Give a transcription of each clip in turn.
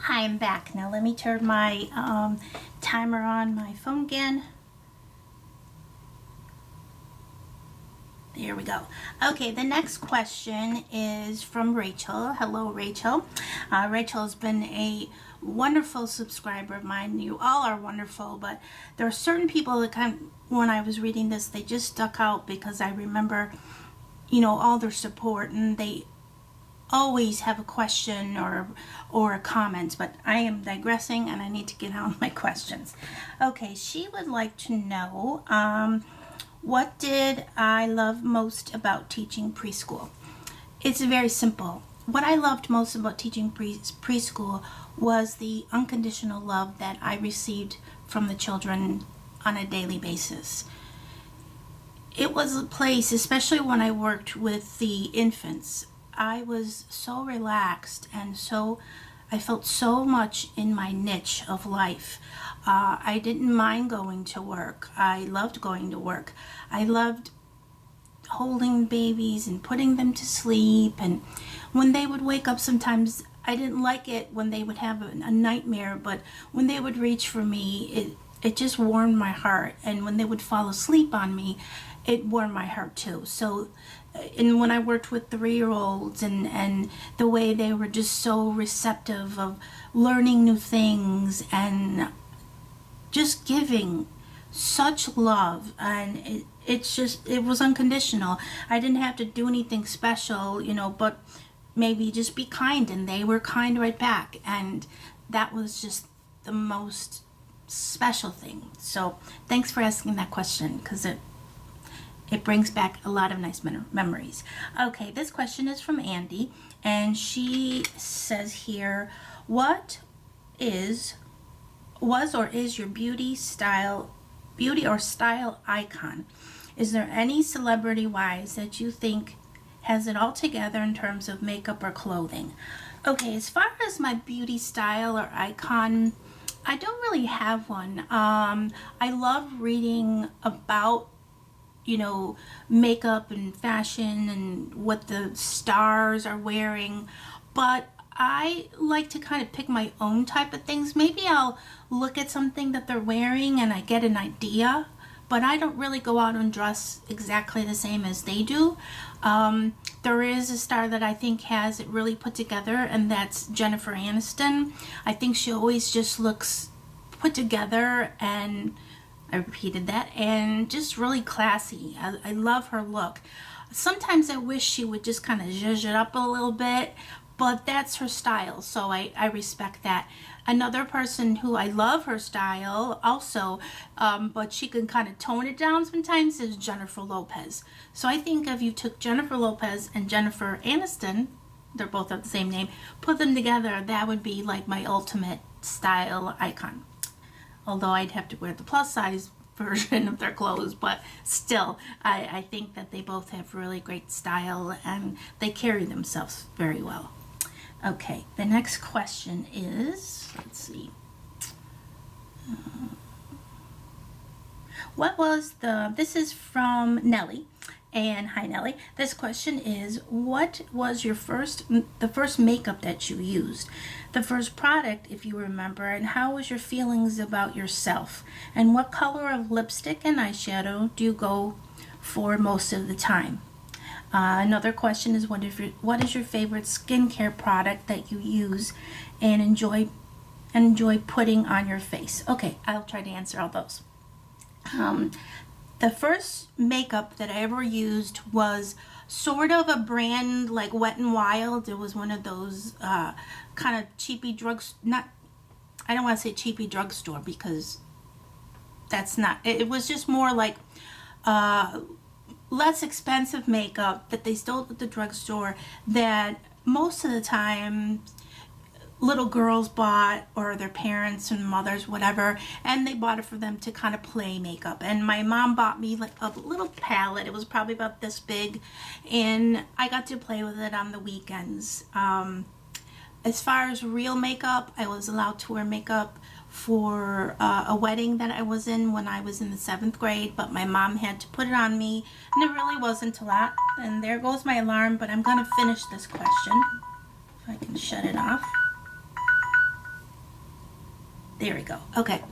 Hi, I'm back. Now let me turn my timer on my phone again. There we go. Okay, the next question is from Rachel. Hello, Rachel. Rachel has been a wonderful subscriber of mine. You all are wonderful, but there are certain people that when I was reading this, they just stuck out because I remember, all their support, and they always have a question or a comment, but I am digressing and I need to get on my questions. Okay, she would like to know, what did I love most about teaching preschool? It's very simple. What I loved most about teaching preschool was the unconditional love that I received from the children on a daily basis. It was a place, especially when I worked with the infants, I was so relaxed and I felt so much in my niche of life. I didn't mind going to work. I loved going to work. I loved holding babies and putting them to sleep. And when they would wake up, sometimes I didn't like it when they would have a nightmare, but when they would reach for me, it just warmed my heart. And when they would fall asleep on me, it warmed my heart too. So, and when I worked with 3-year-olds and the way they were just so receptive of learning new things and just giving such love, and it was unconditional. I didn't have to do anything special, but maybe just be kind, and they were kind right back, and that was just the most special thing. So thanks for asking that question, because it brings back a lot of nice memories. Okay, this question is from Andy, and she says here, what was or is your beauty or style icon? Is there any celebrity-wise that you think has it all together in terms of makeup or clothing? Okay, as far as my beauty style or icon, I don't really have one. I love reading about makeup and fashion and what the stars are wearing, but I like to kind of pick my own type of things. Maybe I'll look at something that they're wearing and I get an idea, but I don't really go out and dress exactly the same as they do. There is a star that I think has it really put together, and that's Jennifer Aniston. I think she always just looks put together, and I repeated that, and just really classy. I love her look. Sometimes I wish she would just kind of zhuzh it up a little bit, but that's her style, so I respect that. Another person who I love her style also, but she can kind of tone it down sometimes, is Jennifer Lopez. So I think if you took Jennifer Lopez and Jennifer Aniston, they're both have the same name, put them together, that would be like my ultimate style icon. Although I'd have to wear the plus size version of their clothes, but still, I think that they both have really great style and they carry themselves very well. Okay, the next question is, let's see. This is from Nellie. And hi Nellie, this question is, what was the first makeup that you used? The first product, if you remember, and how was your feelings about yourself? And what color of lipstick and eyeshadow do you go for most of the time? Another question is, what is your favorite skincare product that you use and enjoy putting on your face? Okay, I'll try to answer all those. The first makeup that I ever used was sort of a brand like Wet n Wild. It was one of those kind of cheapy I don't want to say cheapy drugstore, because that's not, it was just more like less expensive makeup that they sold at the drugstore that most of the time little girls bought, or their parents and mothers, whatever, and they bought it for them to kind of play makeup. And my mom bought me like a little palette. It was probably about this big, and I got to play with it on the weekends. As far as real makeup, I was allowed to wear makeup for a wedding that I was in when I was in the 7th grade, but my mom had to put it on me, and it really wasn't a lot. And there goes my alarm, but I'm going to finish this question if I can shut it off. There we go. Okay.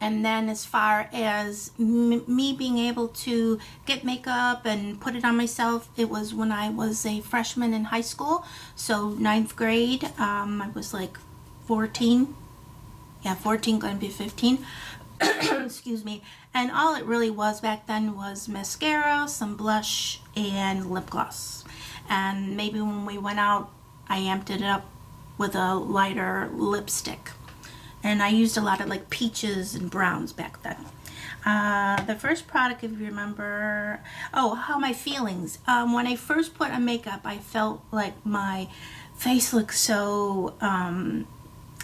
And then as far as me being able to get makeup and put it on myself, it was when I was a freshman in high school. So ninth grade, I was like 14. Yeah, 14, going to be 15. Excuse me. And all it really was back then was mascara, some blush, and lip gloss. And maybe when we went out, I amped it up with a lighter lipstick. And I used a lot of like peaches and browns back then. The first product, if you remember, how my feelings. When I first put on makeup, I felt like my face looked so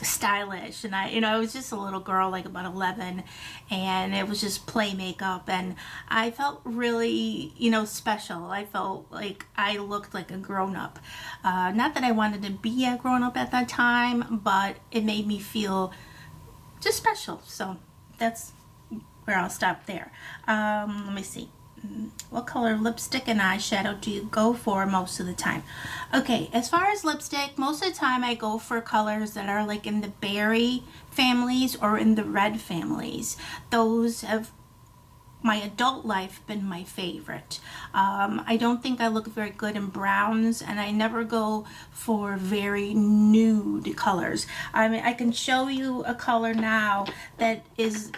stylish, and I was just a little girl, like about 11, and it was just play makeup, and I felt really, special. I felt like I looked like a grown-up. Not that I wanted to be a grown-up at that time, but it made me feel just special. So that's where I'll stop there. Let me see. What color lipstick and eyeshadow do you go for most of the time? Okay, as far as lipstick, most of the time I go for colors that are like in the berry families or in the red families. Those have my adult life been my favorite. I don't think I look very good in browns, and I never go for very nude colors. I mean, I can show you a color now that is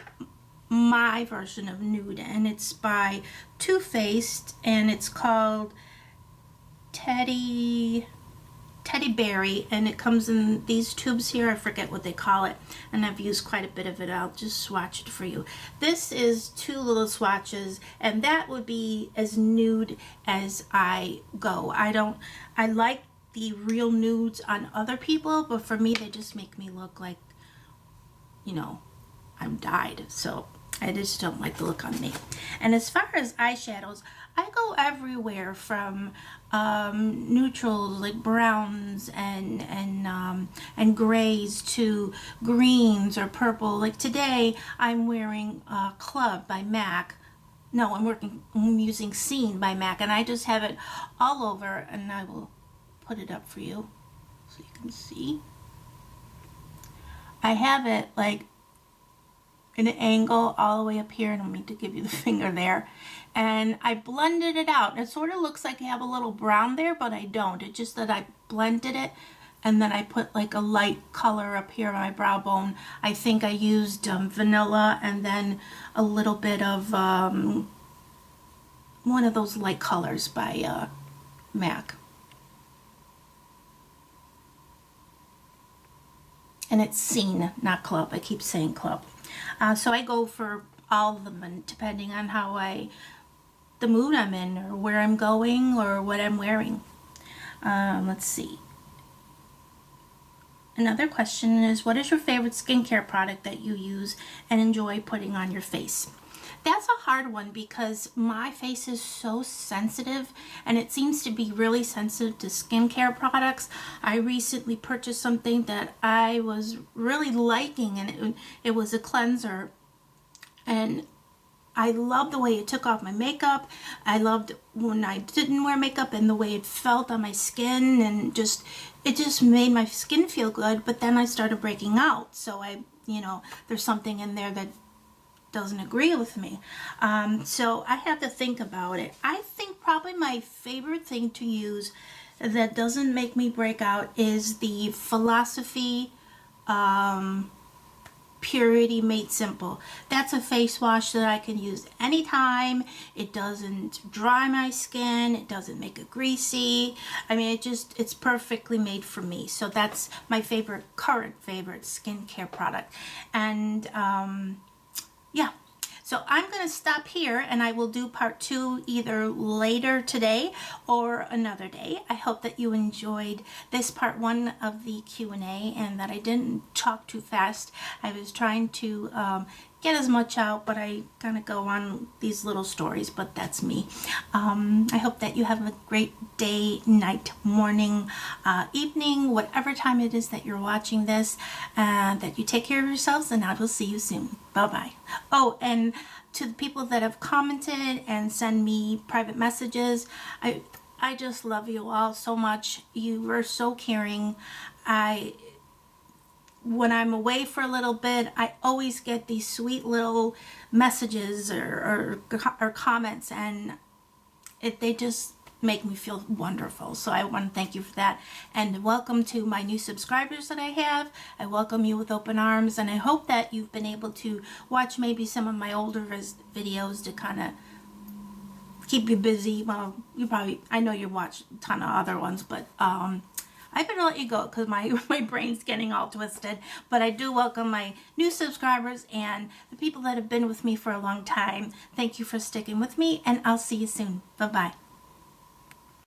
my version of nude, and it's by Too Faced, and it's called Teddy Berry, and it comes in these tubes here. I forget what they call it, and I've used quite a bit of it. I'll just swatch it for you. This is 2 little swatches, and that would be as nude as I go. I like the real nudes on other people, but for me they just make me look like, I'm dyed. So I just don't like the look on me. And as far as eyeshadows, I go everywhere from neutrals like browns and grays to greens or purple. Like today, I'm wearing Club by MAC. No, I'm using Scene by MAC, and I just have it all over, and I will put it up for you so you can see. I have it like in an angle all the way up here. I don't mean to give you the finger there. And I blended it out. It sort of looks like I have a little brown there, but I don't. It's just that I blended it, and then I put like a light color up here on my brow bone. I think I used vanilla and then a little bit of one of those light colors by MAC. And it's Scene, not Club. I keep saying Club. So I go for all of them, and depending on the mood I'm in, or where I'm going, or what I'm wearing. Let's see. Another question is, what is your favorite skincare product that you use and enjoy putting on your face? That's a hard one because my face is so sensitive, and it seems to be really sensitive to skincare products. I recently purchased something that I was really liking, and it was a cleanser, and I loved the way it took off my makeup. I loved when I didn't wear makeup and the way it felt on my skin, and it just made my skin feel good. But then I started breaking out, so there's something in there that doesn't agree with me. So I have to think about it. I think probably my favorite thing to use that doesn't make me break out is the Philosophy Purity Made Simple. That's a face wash that I can use anytime. It doesn't dry my skin. It doesn't make it greasy. I mean, it's perfectly made for me. So that's my current favorite skincare product. And yeah, so I'm going to stop here, and I will do part 2 either later today or another day. I hope that you enjoyed this part 1 of the Q&A, and that I didn't talk too fast. I was trying to get as much out, but I kind of go on these little stories, but that's me. I hope that you have a great day, night, morning, evening, whatever time it is that you're watching this, that you take care of yourselves, and I will see you soon. Bye-bye. Oh, and to the people that have commented and send me private messages, I just love you all so much. You are so caring. when I'm away for a little bit, I always get these sweet little messages or comments, and they just make me feel wonderful. So I want to thank you for that, and welcome to my new subscribers that I have. I welcome you with open arms, and I hope that you've been able to watch maybe some of my older videos to kind of keep you busy. Well, I know you watch a ton of other ones, but I'm going to let you go because my brain's getting all twisted. But I do welcome my new subscribers and the people that have been with me for a long time. Thank you for sticking with me, and I'll see you soon. Bye-bye.